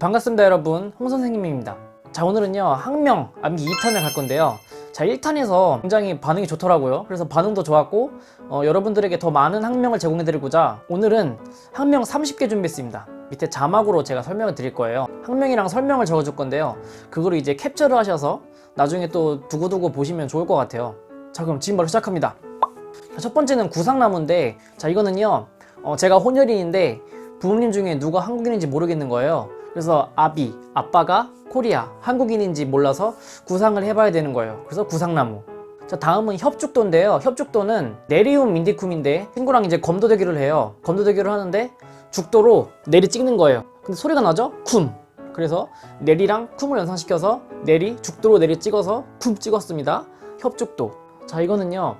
반갑습니다 여러분, 홍선생님입니다. 자, 오늘은요 학명 암기 2탄을 갈 건데요. 자, 1탄에서 굉장히 반응이 좋더라고요. 그래서 반응도 좋았고 여러분들에게 더 많은 학명을 제공해 드리고자 오늘은 학명 30개 준비했습니다. 밑에 자막으로 제가 설명을 드릴 거예요. 학명이랑 설명을 적어 줄 건데요, 그거를 이제 캡처를 하셔서 나중에 또 두고두고 보시면 좋을 것 같아요. 자, 그럼 지금 바로 시작합니다. 자, 첫 번째는 구상나무인데, 자, 이거는요 제가 혼혈인인데 부모님 중에 누가 한국인인지 모르겠는 거예요. 그래서 아빠가 코리아, 한국인인지 몰라서 구상을 해봐야 되는 거예요. 그래서 구상나무. 자, 다음은 협죽도인데요. 협죽도는 네리움 인디쿰인데 친구랑 이제 검도대기를 해요. 검도대기를 하는데 죽도로 네리 찍는 거예요. 근데 소리가 나죠? 쿰. 그래서 네리랑 쿰을 연상시켜서 네리, 죽도로 네리 찍어서 쿰 찍었습니다. 협죽도. 자, 이거는요,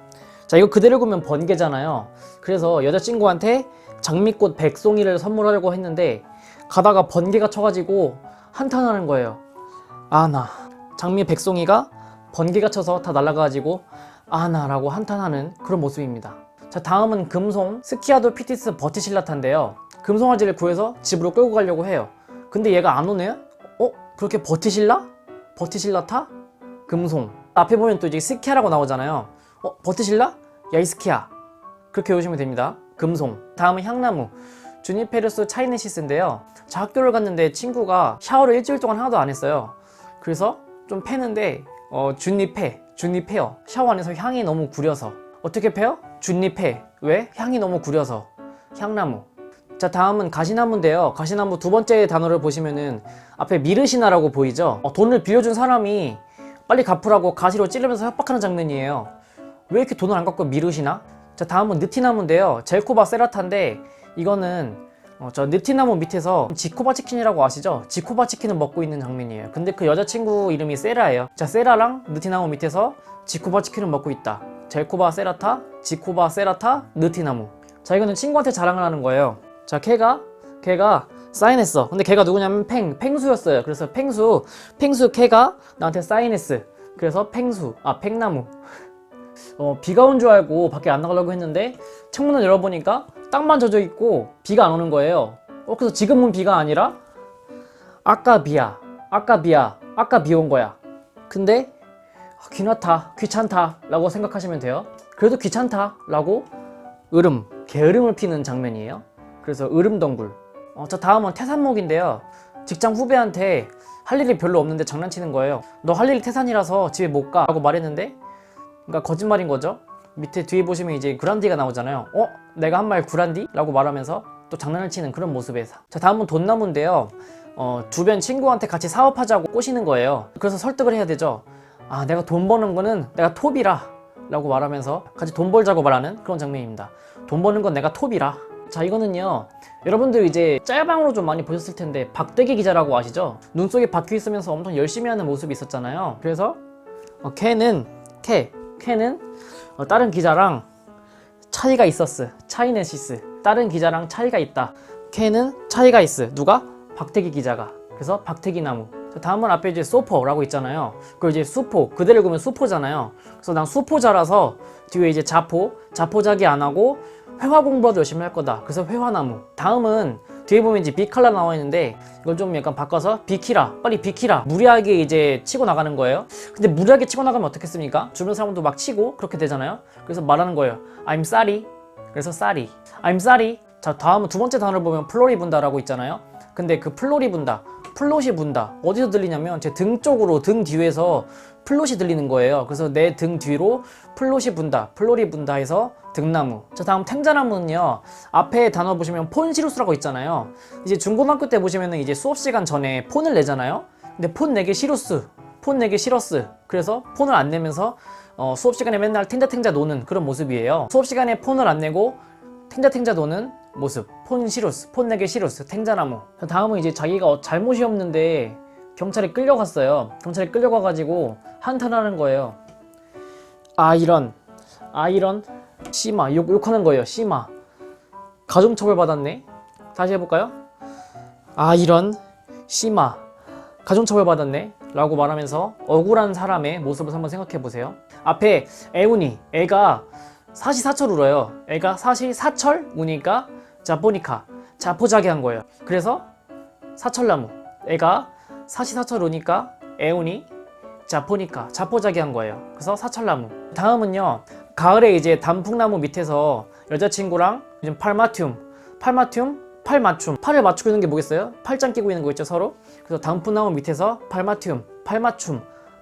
자, 이거 그대로 보면 번개잖아요. 그래서 여자친구한테 장미꽃 백송이를 선물하려고 했는데 가다가 번개가 쳐가지고 한탄하는 거예요. 아나. 장미 백송이가 번개가 쳐서 다 날아가가지고 아나라고 한탄하는 그런 모습입니다. 자, 다음은 금송 스키아도 피티스 버티실라타인데요. 금송아지를 구해서 집으로 끌고 가려고 해요. 근데 얘가 안 오네요? 그렇게 버티실라? 버티실라타? 금송. 앞에 보면 또 이제 스키아라고 나오잖아요. 버티실라? 야, 이 스키아. 그렇게 외우시면 됩니다. 금송. 다음은 향나무 주니페르스 차이네시스인데요. 자, 학교를 갔는데 친구가 샤워를 일주일 동안 하나도 안 했어요. 그래서 좀 패는데 주니페요. 샤워 안에서 향이 너무 구려서. 어떻게 패요? 주니페. 왜? 향이 너무 구려서. 향나무. 자, 다음은 가시나무인데요. 가시나무 두 번째 단어를 보시면은 앞에 미르시나라고 보이죠? 돈을 빌려준 사람이 빨리 갚으라고 가시로 찌르면서 협박하는 장면이에요. 왜 이렇게 돈을 안 갚고 미르시나? 자, 다음은 느티나무인데요. 젤코바 세라타인데 이거는 저 느티나무 밑에서 지코바 치킨이라고 아시죠? 지코바 치킨을 먹고 있는 장면이에요. 근데 그 여자친구 이름이 세라예요. 자, 세라랑 느티나무 밑에서 지코바 치킨을 먹고 있다. 젤코바 세라타, 지코바 세라타, 느티나무. 자, 이거는 친구한테 자랑을 하는 거예요. 자, 걔가 사인했어. 근데 걔가 누구냐면 팽수였어요. 그래서 팽수 걔가 나한테 사인했어. 그래서 팽나무. 비가 온 줄 알고 밖에 안 나가려고 했는데 창문을 열어보니까 땅만 젖어 있고 비가 안 오는 거예요. 그래서 지금은 비가 아니라 아까 비 온 거야. 근데 귀찮다 라고 생각하시면 돼요. 그래도 귀찮다 라고 게으름을 피는 장면이에요. 그래서 으름덩굴. 자, 다음은 태산목인데요. 직장 후배한테 할 일이 별로 없는데 장난치는 거예요. 너 할 일이 태산이라서 집에 못 가 라고 말했는데, 그러니까 거짓말인 거죠. 밑에 뒤에 보시면 이제 구란디가 나오잖아요. 내가 한 말 구란디? 라고 말하면서 또 장난을 치는 그런 모습에서. 자, 다음은 돈나무인데요. 주변 친구한테 같이 사업하자고 꼬시는 거예요. 그래서 설득을 해야 되죠. 내가 돈 버는 거는 내가 톱이라 라고 말하면서 같이 돈 벌자고 말하는 그런 장면입니다. 돈 버는 건 내가 톱이라. 자, 이거는요, 여러분들 이제 짤방으로 좀 많이 보셨을 텐데 박대기 기자라고 아시죠? 눈 속에 박혀 있으면서 엄청 열심히 하는 모습이 있었잖아요. 그래서 걔는 다른 기자랑 차이가 있었어. 차이네시스. 다른 기자랑 차이가 있다. 걔는 차이가 있어. 누가? 박태기 기자가. 그래서 박태기나무. 다음은 앞에 이제 소포라고 있잖아요. 그리고 이제 수포. 그대로 보면 수포잖아요. 그래서 난 수포자라서 뒤에 이제 자포자기 안 하고 회화 공부도 열심히 할 거다. 그래서 회화나무. 다음은 뒤에 보면 이제 비칼라 나와 있는데 이걸 좀 약간 바꿔서 비키라. 빨리 비키라. 무리하게 이제 치고 나가는 거예요. 근데 무리하게 치고 나가면 어떻겠습니까? 주변 사람도 막 치고 그렇게 되잖아요. 그래서 말하는 거예요. I'm sorry. 그래서 sorry. I'm sorry. 자, 다음은 두 번째 단어를 보면 플로리 분다라고 있잖아요. 근데 그 플로리 분다, 플롯이 분다. 어디서 들리냐면 제 등 쪽으로, 등 뒤에서 플롯이 들리는 거예요. 그래서 내 등 뒤로 플롯이 분다, 플로리 분다 해서 등나무. 자, 다음 탱자나무는요, 앞에 단어 보시면 폰시루스라고 있잖아요. 이제 중고등학교 때 보시면은 이제 수업 시간 전에 폰을 내잖아요. 근데 폰 내기 싫었어. 그래서 폰을 안 내면서 수업 시간에 맨날 탱자탱자 노는 그런 모습이에요. 수업 시간에 폰을 안 내고 탱자탱자 노는 모습. 폰 내기 싫었어. 탱자나무. 자, 다음은 이제 자기가 잘못이 없는데 경찰에 끌려갔어요. 경찰에 끌려가가지고 한탄하는 거예요. 이런 씨마. 욕하는 거예요. 씨마. 가중처벌 받았네. 다시 해볼까요? 이런 씨마. 가중처벌 받았네 라고 말하면서 억울한 사람의 모습을 한번 생각해 보세요. 앞에 애운이, 애가 사시사철 울어요. 애가 사시사철 우니까 자포니카, 자포자기한 거예요. 그래서 사철나무. 애가 사시사철 오니까 애우니 자포니까 자포자기한 거예요. 그래서 사철나무. 다음은요, 가을에 이제 단풍나무 밑에서 여자친구랑 요즘 팔맞춤, 팔을 맞추고 있는 게 뭐겠어요? 팔짱 끼고 있는 거 있죠, 서로? 그래서 단풍나무 밑에서 팔맞춤,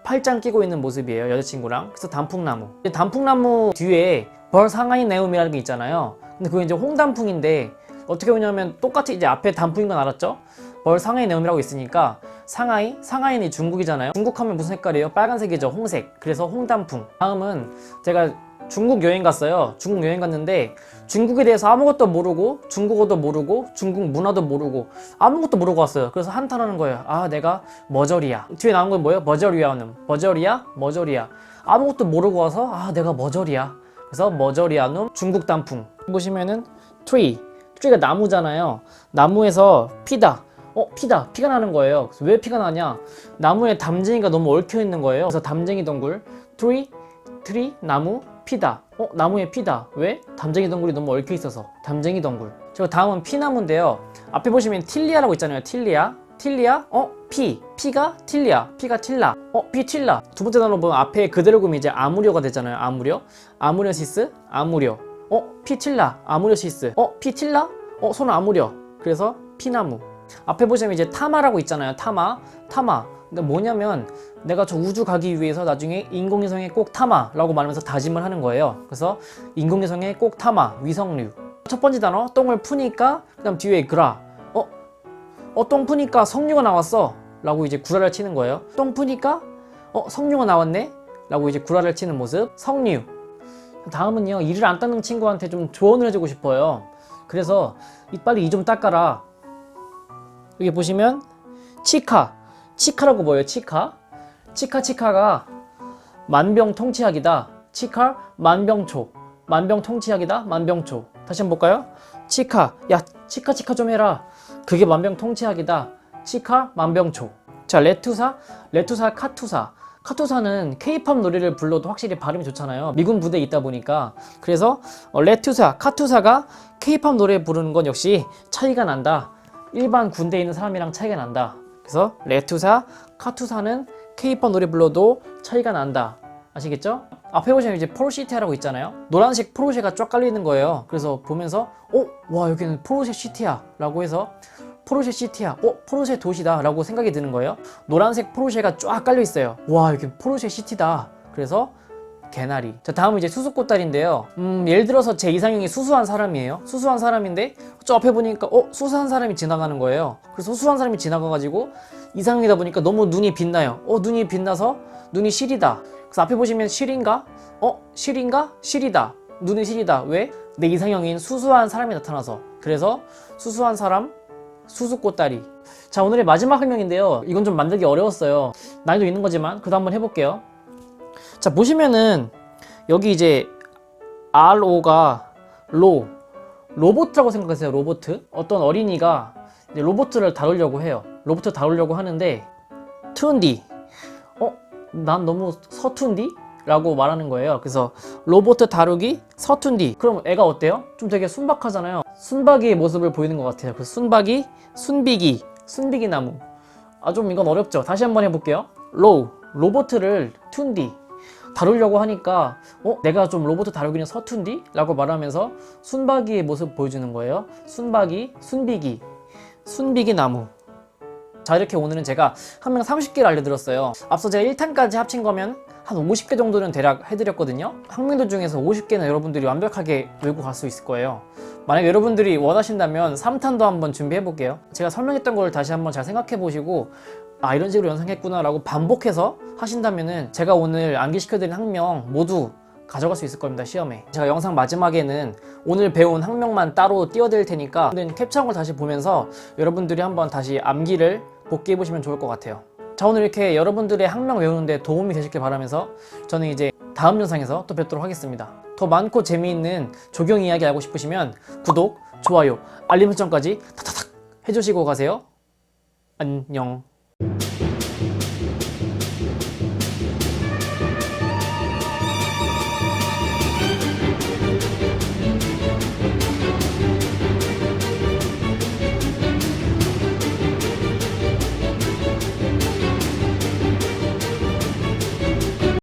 팔짱 끼고 있는 모습이에요, 여자친구랑. 그래서 단풍나무. 단풍나무 뒤에 벌 상하이 내음이라는 게 있잖아요. 근데 그게 이제 홍단풍인데 어떻게 보냐면 똑같이 이제 앞에 단풍인 건 알았죠? 벌 상하이 내음이라고 있으니까 상하이는 중국이잖아요. 중국 하면 무슨 색깔이에요? 빨간색이죠, 홍색. 그래서 홍단풍. 다음은 제가 중국 여행 갔어요. 중국 여행 갔는데 중국에 대해서 아무것도 모르고 중국어도 모르고 중국 문화도 모르고 아무것도 모르고 왔어요. 그래서 한탄하는 거예요. 아, 내가 머저리야. 뒤에 나온 건 뭐예요? 머저리아눔. 머저리야. 아무것도 모르고 와서 아, 내가 머저리야. 그래서 머저리아눔 중국 단풍. 보시면은 트리가 나무잖아요. 나무에서 피다. 피가 나는 거예요. 그래서 왜 피가 나냐? 나무에 담쟁이가 너무 얽혀 있는 거예요. 그래서 담쟁이 덩굴. 트리, 나무, 피다. 나무에 피다. 왜? 담쟁이 덩굴이 너무 얽혀 있어서. 담쟁이 덩굴. 저 다음은 피나무인데요. 앞에 보시면 틸리아라고 있잖아요. 틸리아. 피가 틸리아. 피가 틸라. 피틸라. 두 번째 단어 보면 앞에 그대로 보면 이제 아무려가 되잖아요. 아무려시스, 아무려. 피틸라, 아무려시스. 피틸라? 손 아무려. 그래서 피나무. 앞에 보시면 이제 타마라고 있잖아요. 타마. 그러니까 뭐냐면 내가 저 우주 가기 위해서 나중에 인공위성에 꼭 타마라고 말하면서 다짐을 하는 거예요. 그래서 인공위성에 꼭 타마, 위성류. 첫 번째 단어 똥을 푸니까 그다음 뒤에 그라. 똥 푸니까 석류가 나왔어 라고 이제 구라를 치는 거예요. 똥 푸니까 석류가 나왔네 라고 이제 구라를 치는 모습. 석류. 다음은요, 이를 안 닦는 친구한테 좀 조언을 해주고 싶어요. 그래서 빨리 이 좀 닦아라. 여기 보시면 치카라고 보여요. 치카가 만병통치약이다. 치카 만병통치약이다. 만병초. 다시 한번 볼까요? 치카 좀 해라. 그게 만병통치약이다. 치카 만병초. 자, 레투사 카투사는 K-팝 노래를 불러도 확실히 발음이 좋잖아요. 미군 부대에 있다 보니까. 그래서 카투사가 K-팝 노래 부르는 건 역시 차이가 난다. 일반 군대에 있는 사람이랑 차이가 난다. 그래서 카투사는 K-팝 노래 불러도 차이가 난다. 아시겠죠? 앞에 보시면 이제 포르쉐티아라고 있잖아요. 노란색 포르쉐가 쫙 깔려있는 거예요. 그래서 보면서 와, 여기는 포르쉐 시티야 라고 해서 포르쉐 시티야, 포르쉐 도시다 라고 생각이 드는 거예요. 노란색 포르쉐가 쫙 깔려있어요. 와, 여기 포르쉐 시티다. 그래서 개나리. 자, 다음은 이제 수수꽃다리인데요. 예를 들어서 제 이상형이 수수한 사람이에요. 수수한 사람인데 저 앞에 보니까 수수한 사람이 지나가는 거예요. 그래서 수수한 사람이 지나가가지고 이상형이다 보니까 너무 눈이 빛나요. 눈이 빛나서 눈이 시리다. 그래서 앞에 보시면 실인가? 실이다. 눈이 시리다. 왜? 내 이상형인 수수한 사람이 나타나서. 그래서 수수한 사람, 수수꽃다리. 자, 오늘의 마지막 설명인데요. 이건 좀 만들기 어려웠어요. 난이도 있는 거지만 그래도 한번 해볼게요. 자, 보시면은 여기 이제 RO가 로봇이라고 생각하세요. 로봇. 어떤 어린이가 이제 로봇을 다루려고 해요. 로봇을 다루려고 하는데 툰디. 난 너무 서툰디? 라고 말하는 거예요. 그래서 로봇 다루기 서툰디. 그럼 애가 어때요? 좀 되게 순박하잖아요. 순박이의 모습을 보이는 것 같아요. 그래서 순비기 나무. 좀 이건 어렵죠. 다시 한번 해볼게요. 로봇을 툰디. 다루려고 하니까 내가 좀 로봇 다루기는 서툰디? 라고 말하면서 순박이의 모습 보여주는 거예요. 순비기 나무. 자, 이렇게 오늘은 제가 한 명 30개를 알려드렸어요. 앞서 제가 1탄까지 합친 거면 한 50개 정도는 대략 해드렸거든요. 학명들 중에서 50개는 여러분들이 완벽하게 외우고 갈 수 있을 거예요. 만약 여러분들이 원하신다면 3탄도 한번 준비해 볼게요. 제가 설명했던 걸 다시 한번 잘 생각해 보시고 이런 식으로 연상했구나 라고 반복해서 하신다면은 제가 오늘 암기시켜드린 학명 모두 가져갈 수 있을 겁니다, 시험에. 제가 영상 마지막에는 오늘 배운 학명만 따로 띄워드릴 테니까 캡처한 걸 다시 보면서 여러분들이 한번 다시 암기를 복귀해 보시면 좋을 것 같아요. 자, 오늘 이렇게 여러분들의 학명 외우는데 도움이 되셨길 바라면서 저는 이제 다음 영상에서 또 뵙도록 하겠습니다. 더 많고 재미있는 조경 이야기 알고 싶으시면 구독, 좋아요, 알림 설정까지 탁탁탁 해주시고 가세요. 안녕.